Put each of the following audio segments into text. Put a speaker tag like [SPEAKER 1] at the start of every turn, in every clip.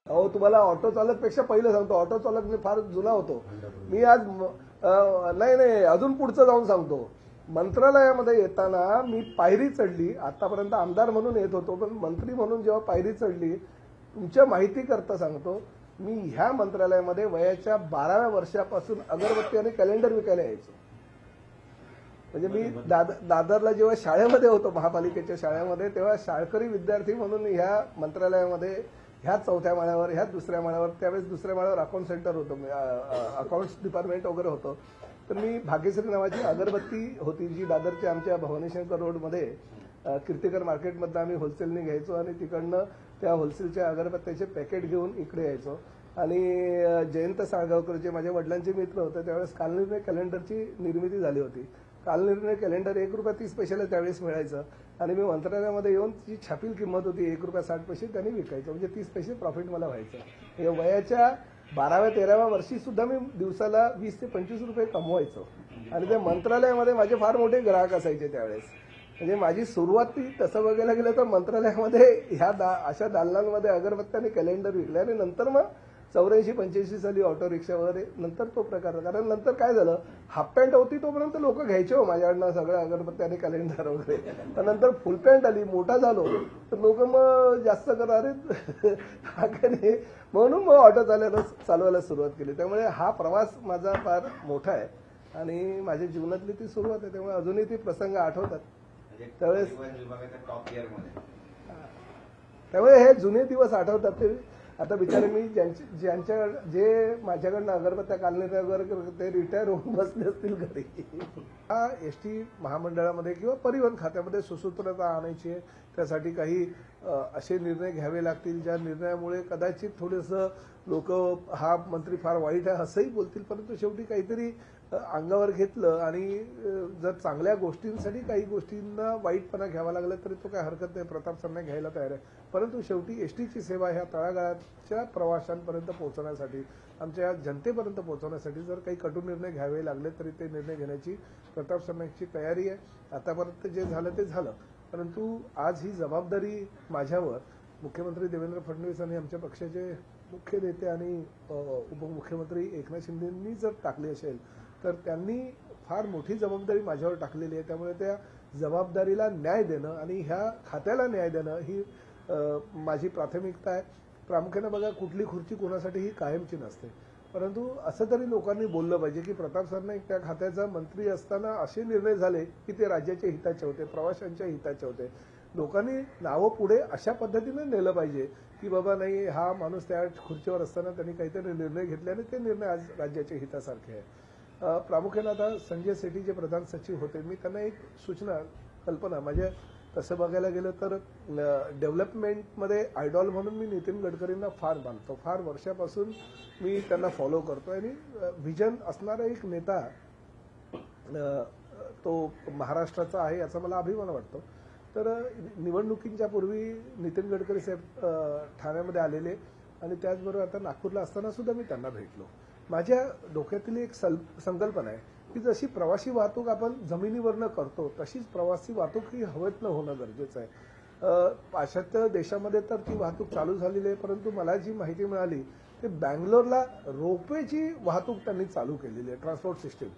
[SPEAKER 1] अहो तुम्हाला ऑटो चालकपेक्षा पहिलं सांगतो, ऑटो चालक मी फार जुना होतो. मी आज नाही अजून पुढचं जाऊन सांगतो. मंत्रालयामध्ये येताना मी पायरी चढली. आतापर्यंत आमदार म्हणून येत होतो, पण मंत्री म्हणून जेव्हा पायरी चढली, तुमच्या माहिती करता सांगतो, मी ह्या मंत्रालयामध्ये वयाच्या 12व्या वर्षापासून अगरबत्ती आणि कॅलेंडर विकायला यायचो. म्हणजे मी दादरला जेव्हा शाळेमध्ये होतो, महापालिकेच्या शाळेमध्ये, तेव्हा शाळकरी विद्यार्थी म्हणून ह्या मंत्रालयामध्ये ह्या 4थ्या माळ्यावर, ह्या 2ऱ्या माळ्यावर, त्यावेळेस 2ऱ्या माळ्यावर अकाउंट सेंटर होतं, अकाउंट्स डिपार्टमेंट वगैरे होतं. तर मी भाग्यश्री नावाची अगरबत्ती होती, जी दादरच्या आमच्या भवानीशंकर रोडमध्ये कीर्तिकर मार्केटमधनं आम्ही होलसेलने घ्यायचो आणि तिकडनं त्या होलसेलच्या अगरबत्त्याचे पॅकेट घेऊन इकडे यायचो. आणि जयंत साळगावकर जे माझ्या वडिलांचे मित्र होते, त्यावेळेस कालनिर्णय कॅलेंडरची निर्मिती झाली होती. कालनिर्णय कॅलेंडर ₹1.30 त्यावेळेस मिळायचं आणि मी मंत्रालयामध्ये येऊन जी छापील किंमत होती ₹1.60 त्यांनी विकायचं, म्हणजे 30 पैसे प्रॉफिट मला व्हायचं. वयाच्या 12व्या-13व्या वर्षी सुद्धा मी दिवसाला 20 ते 25 रुपये कमवायचो आणि त्या मंत्रालयामध्ये माझे फार मोठे ग्राहक असायचे त्यावेळेस. म्हणजे माझी सुरुवात ती तसं बघायला गेलं तर मंत्रालयामध्ये ह्या अशा दालनांमध्ये अगरबत्त्या आणि कॅलेंडर विकले आणि नंतर मग 84-85 साली ऑटो रिक्षा वगैरे नंतर तो प्रकार. कारण नंतर काय झालं, हाफ पॅन्ट होती तोपर्यंत लोक घ्यायचे हो माझ्याकडनं सगळं अगरबत्त्या आणि कॅलेंडर वगैरे. त्यानंतर फुल पॅन्ट आली, मोठा झालो, तर लोक मग जास्त अरे हा काय नाही, म्हणून मग ऑटो चालवायला सुरुवात केली. त्यामुळे हा प्रवास माझा फार मोठा आहे आणि माझ्या जीवनातली ती सुरुवात आहे. त्यामुळे अजूनही ती प्रसंग आठवतात. त्यामुळे हे जुने दिवस आठवतात. ते आता बिचारे मी जे माझ्याकडनं अगरबत्त्या कालनिर्णय वगैरे ते रिटायर होऊन बसले असतील घरी. हा एसटी महामंडळामध्ये किंवा परिवहन खात्यामध्ये सुसूत्रता आणायची आहे, त्यासाठी काही असे निर्णय घ्यावे लागतील ज्या निर्णयामुळे कदाचित थोडंसं लोक हा मंत्री फार वाईट आहे असंही बोलतील, परंतु शेवटी काहीतरी अंगावर घेतलं आणि जर चांगल्या गोष्टींसाठी काही गोष्टींना वाईटपणा घ्यावा लागला तरी तो काय हरकत नाही, प्रताप सरनाईक घ्यायला तयार आहे. परंतु शेवटी एसटीची सेवा ह्या तळागाळाच्या प्रवाशांपर्यंत पोहोचण्यासाठी, आमच्या जनतेपर्यंत पोहोचवण्यासाठी जर काही कटू निर्णय घ्यावे लागले तरी ते निर्णय घेण्याची प्रताप सरनाईकची तयारी आहे. आतापर्यंत जे झालं ते झालं, परंतु आज ही जबाबदारी माझ्यावर मुख्यमंत्री देवेंद्र फडणवीस आणि आमच्या पक्षाचे मुख्य नेते आणि उपमुख्यमंत्री एकनाथ शिंदेंनी जर टाकली असेल तर त्यांनी फार मोठी जबाबदारी माझ्यावर टाकलेली आहे. त्यामुळे त्या जबाबदारीला न्याय देणं आणि ह्या खात्याला न्याय देणं ही माझी प्राथमिकता आहे. प्रामुख्याने बघा, कुठली खुर्ची कोणासाठी ही कायमची नसते, परंतु असं तरी लोकांनी बोललं पाहिजे की प्रताप सरनाईक त्या खात्याचा मंत्री असताना असे निर्णय झाले की ते राज्याच्या हिताचे होते, प्रवाशांच्या हिताचे होते. लोकांनी नावं पुढे अशा पद्धतीने नेलं पाहिजे की बाबा नाही, हा माणूस त्या खुर्चीवर असताना त्यांनी काहीतरी निर्णय घेतले आणि ते निर्णय आज राज्याच्या हितासारखे आहे. प्रामुख्याने आता संजय सेठी जे प्रधान सचिव होते, मी त्यांना एक सूचना, कल्पना, म्हणजे तसं बघायला गेलं तर डेव्हलपमेंटमध्ये आयडॉल म्हणून मी नितीन गडकरींना फार मानतो. फार वर्षापासून मी त्यांना फॉलो करतो आणि व्हिजन असणारा एक नेता तो महाराष्ट्राचा आहे याचा मला अभिमान वाटतो. तर निवडणुकींच्या पूर्वी नितीन गडकरी साहेब ठाण्यामध्ये आलेले आणि त्याचबरोबर आता नागपूरला असताना सुद्धा मी त्यांना भेटलो. माझ्या डोक्यातील एक संकल्पना आहे की जशी प्रवासी वाहतूक आपण जमिनीवरनं करतो तशीच प्रवासी वाहतूक ही हवेतनं होणं गरजेचं आहे. पाश्चात्य देशामध्ये तर ती वाहतूक चालू झालेली आहे, परंतु मला जी माहिती मिळाली ते बँगलोरला रोपवेची वाहतूक त्यांनी चालू केलेली आहे, ट्रान्सपोर्ट सिस्टीम.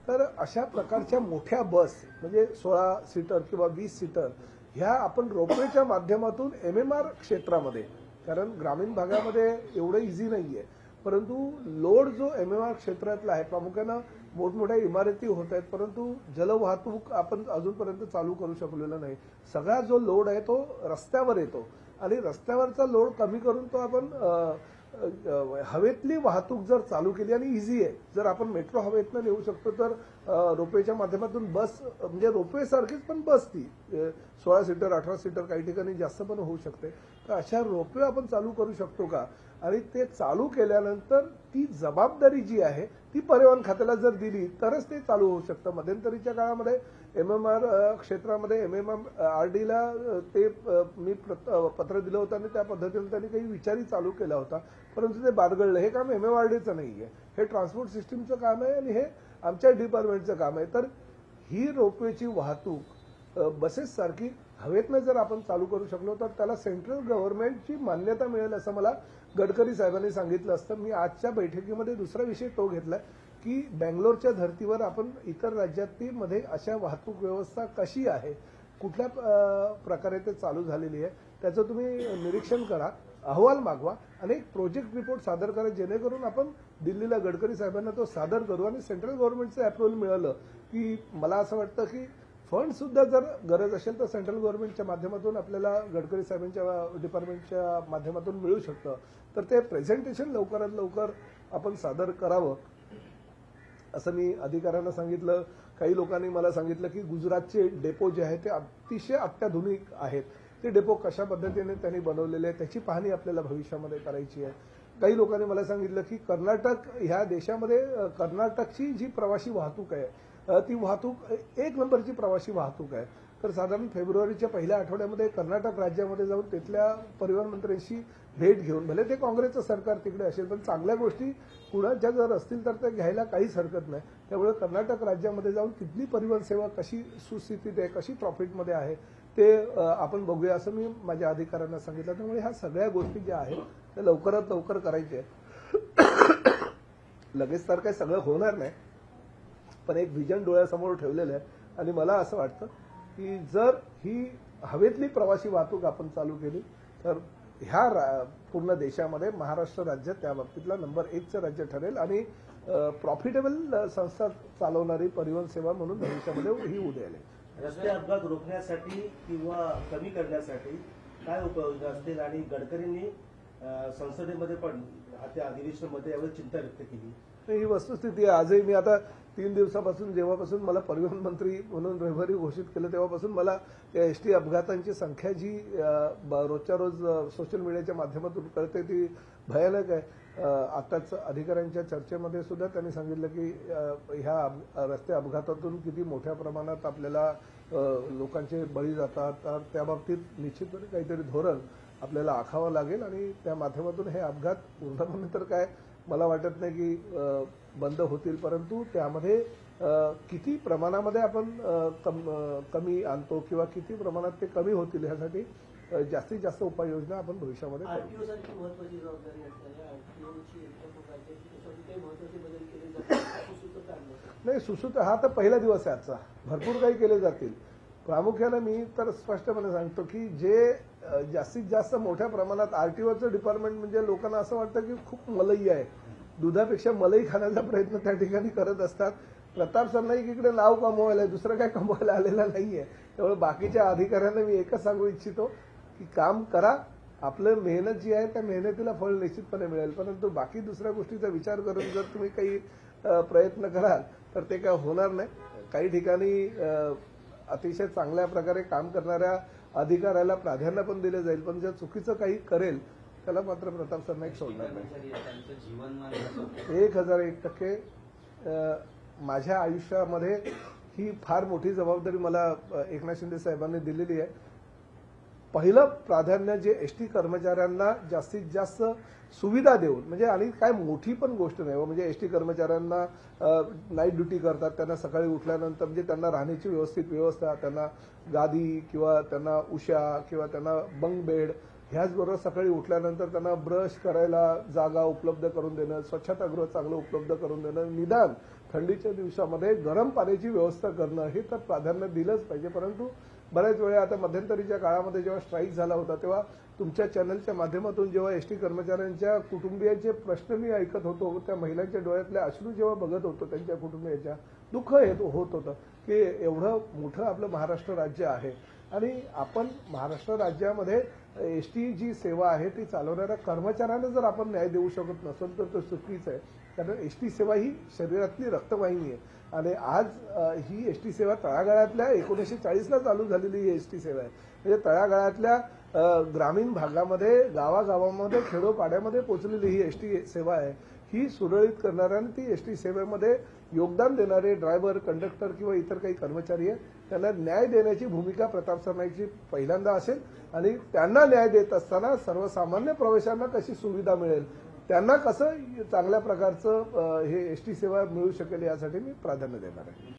[SPEAKER 1] तर अशा प्रकारच्या मोठ्या बस म्हणजे 16 सीटर किंवा 20 सीटर ह्या आपण रोपवेच्या माध्यमातून MMR क्षेत्रामध्ये, कारण ग्रामीण भागामध्ये एवढं इझी नाहीये, परंतु लोड जो MMR क्षेत्रातला आहे, प्रामुख्यानं मोठमोठ्या इमारती होत आहेत, परंतु जलवाहतूक आपण अजूनपर्यंत चालू करू शकलेला नाही. सगळा जो लोड आहे तो रस्त्यावर येतो आणि रस्त्यावरचा लोड कमी करून तो आपण हवेतली वाहतूक जर चालू केली आणि इझी आहे, जर आपण मेट्रो हवेतनं नेऊ शकतो तर रोपवेच्या माध्यमातून बस, म्हणजे रोपवे सारखीच पण बस ती 16 सीटर 18 सीटर काही ठिकाणी जास्त पण होऊ शकते. तर अशा रोपवे आपण चालू करू शकतो का, आणि ते चालू केल्यानंतर ती जबाबदारी जी आहे ती परिवहन खात्याला जर दिली तरच ते चालू होऊ शकतं. मध्यंतरीच्या काळामध्ये MMR क्षेत्रामध्ये MMRDला ते मी पत्र दिलं होतं आणि त्या पद्धतीने त्यांनी काही विचारही चालू केला होता, परंतु ते बारगळलं. हे काम MMRDचं नाही आहे, हे ट्रान्सपोर्ट सिस्टीमचं काम आहे आणि हे आमच्या डिपार्टमेंटचं काम आहे. तर ही रोपवेची वाहतूक बसेस सारखी हवेतनं जर आपण चालू करू शकलो तर त्याला सेंट्रल गव्हर्नमेंटची मान्यता मिळेल असं मला गडकरी साहेबांनी सांगितलं असतं. मी आजच्या बैठकीमध्ये दुसरा विषय तो घेतलाय की बेंगलोरच्या धर्तीवर आपण इतर राज्यातील अशा वाहतूक व्यवस्था कशी आहे, कुठल्या प्रकारे ते चालू झालेली आहे त्याचं तुम्ही निरीक्षण करा, अहवाल मागवा आणि एक प्रोजेक्ट रिपोर्ट सादर करा, जेणेकरून आपण दिल्लीला गडकरी साहेबांना तो सादर करू आणि सेंट्रल गव्हर्नमेंटचं अप्रुव्हल मिळालं की मला असं वाटतं की फंड सुद्धा जर गरज असेल तर सेंट्रल गव्हर्नमेंटच्या माध्यमातून आपल्याला गडकरी साहेबांच्या डिपार्टमेंटच्या माध्यमातून मिळू शकतं. तर ते प्रेझेंटेशन लवकरात लवकर आपण सादर करावं असं मी अधिकाऱ्यांना सांगितलं. काही लोकांनी मला सांगितलं की गुजरातचे डेपो जे आहेत ते अतिशय अत्याधुनिक आहेत, ते डेपो कशा पद्धतीने त्यांनी बनवलेले आहे त्याची पाहणी आपल्याला भविष्यामध्ये करायची आहे. काही लोकांनी मला सांगितलं की कर्नाटक ह्या देशामध्ये कर्नाटकची जी प्रवासी वाहतूक आहे ती वाहतूक एक नंबरची प्रवासी वाहतूक आहे. तर साधारण फेब्रुवारीच्या पहिल्या आठवड्यामध्ये कर्नाटक राज्यामध्ये जाऊन तिथल्या परिवहन मंत्र्यांशी भेट घेऊन, भले ते काँग्रेसचं सरकार तिकडे असेल पण चांगल्या गोष्टी कुणाच्या जर असतील तर त्या घ्यायला काहीच हरकत नाही. त्यामुळे कर्नाटक राज्यामध्ये जाऊन तिथली परिवहन सेवा कशी सुस्थितीत आहे, कशी प्रॉफिटमध्ये आहे ते आपण बघूया असं मी माझ्या अधिकाऱ्यांना सांगितलं. त्यामुळे ह्या सगळ्या गोष्टी ज्या आहेत त्या लवकरात लवकर करायच्या आहेत. लगेच तर काही सगळं होणार नाही, पण एक व्हिजन डोळ्यासमोर ठेवलेलं आहे आणि मला असं वाटतं की जर ही हवेतली प्रवासी वाहतूक आपण चालू केली तर ह्या पूर्ण देशामध्ये महाराष्ट्र राज्य त्या बाबतीतला नंबर 1चं राज्य ठरेल आणि प्रॉफिटेबल संस्था चालवणारी परिवहन सेवा म्हणून भविष्यामध्ये ही उदयाला येईल.
[SPEAKER 2] रस्ते अपघात रोखण्यासाठी किंवा कमी करण्यासाठी काय उपाययोजना असतील आणि गडकरींनी संसदेमध्ये पण त्या अधिवेशनामध्ये यावर चिंता व्यक्त केली.
[SPEAKER 1] ही वस्तुस्थिती आहे. आजही मी आता 3 दिवसापासून जेव्हापासून मला परिवहन मंत्री म्हणून रविवारी घोषित केलं तेव्हापासून मला या एसटी अपघातांची संख्या जी रोजच्या रोज सोशल मीडियाच्या माध्यमातून कळते ती भयानक आहे. आताच अधिकाऱ्यांच्या चर्चेमध्ये सुद्धा त्यांनी सांगितलं की ह्या रस्ते अपघातातून किती मोठ्या प्रमाणात आपल्याला लोकांचे बळी जातात. तर त्या बाबतीत निश्चितपणे काहीतरी धोरण आपल्याला आखावं लागेल आणि त्या माध्यमातून हे अपघात पूर्णपणे तर काय मला वाटत नाही की बंद होतील, परंतु त्यामध्ये किती प्रमाणामध्ये आपण कमी आणतो किंवा किती प्रमाणात ते कमी होतील ह्यासाठी जास्तीत जास्त उपाययोजना आपण भविष्यामध्ये नाही. सुसूत्र हा तर पहिला दिवस आहे आजचा, भरपूर काही केले जातील. प्रामुख्याने मी तर स्पष्टपणे सांगतो की जे जास्तीत जास्त मोठ्या प्रमाणात आरटीओचं डिपार्टमेंट म्हणजे लोकांना असं वाटतं की खूप मलई आहे, दुधापेक्षा मलई खाण्याचा प्रयत्न त्या ठिकाणी करत असतात. प्रताप सरनाईक इकडे नाव कमवायला, दुसरं काय कमवायला आलेला नाहीये. त्यामुळे बाकीच्या अधिकाऱ्यांना मी एकच सांगू इच्छितो की काम करा, आपलं मेहनत जी आहे त्या मेहनतीला फळ निश्चितपणे मिळेल. परंतु बाकी दुसऱ्या गोष्टीचा विचार करून जर तुम्ही काही प्रयत्न कराल तर ते काय होणार नाही. काही ठिकाणी अतिशय चांगल्या प्रकारे काम करणाऱ्या अधिकाऱ्याला प्राधान्य पण दिले जाईल, पण जर चुकीचं काही करेल त्याला मात्र प्रताप सरनाईक सोडणार नाही. 1001% माझ्या आयुष्यामध्ये ही फार मोठी जबाबदारी मला एकनाथ शिंदे साहेबांनी दिलेली आहे. पहिलं प्राधान्य जे एसटी कर्मचाऱ्यांना जास्तीत जास्त सुविधा देऊन, म्हणजे आणि काय मोठी पण गोष्ट नाही, म्हणजे एसटी कर्मचाऱ्यांना नाईट ड्युटी करतात, त्यांना सकाळी उठल्यानंतर म्हणजे त्यांना राहण्याची व्यवस्थित व्यवस्था, त्यांना गादी किंवा त्यांना उशा किंवा त्यांना बंक बेड, ह्याचबरोबर सकाळी उठल्यानंतर त्यांना ब्रश करायला जागा उपलब्ध करून देणं, स्वच्छतागृह चांगलं उपलब्ध करून देणं, निदान थंडीच्या दिवसामध्ये गरम पाण्याची व्यवस्था करणं हे तर प्राधान्य दिलंच पाहिजे. परंतु बऱ्याच वेळा आता मध्यंतरीच्या काळामध्ये जेव्हा स्ट्राईक झाला होता तेव्हा तुमच्या चॅनलच्या माध्यमातून जेव्हा एसटी कर्मचाऱ्यांच्या कुटुंबियांचे प्रश्न मी ऐकत होतो, त्या महिलांच्या डोळ्यातले अश्रू जेव्हा बघत होतो, त्यांच्या कुटुंबियांच्या दुःख होत होतं की एवढं मोठं आपलं महाराष्ट्र राज्य आहे आणि आपण महाराष्ट्र राज्यामध्ये एसटी जी सेवा आहे ती चालवणाऱ्या कर्मचाऱ्यांना जर आपण न्याय देऊ शकत नसेल तर तो चुकीचं आहे. कारण एसटी सेवा ही शरीरातली रक्तवाहिनी आहे आणि आज ही एसटी सेवा तळागाळातल्या 1940ला चालू झालेली ही एसटी सेवा आहे. म्हणजे तळागाळातल्या ग्रामीण भागामध्ये, गावागावामध्ये, खेडोपाड्यामध्ये पोहोचलेली ही एसटी सेवा आहे. ही सुरळीत करणाऱ्या ती एसटी सेवेमध्ये योगदान देणारे ड्रायव्हर, कंडक्टर किंवा इतर काही कर्मचारी आहेत, त्यांना न्याय देण्याची भूमिका प्रताप सरनाईकची पहिल्यांदा असेल आणि त्यांना न्याय देत असताना सर्वसामान्य प्रवाशांना कशी सुविधा मिळेल, त्यांना कसं चांगल्या प्रकारचं हे एसटी सेवा मिळू शकेल यासाठी मी प्राधान्य देणार आहे.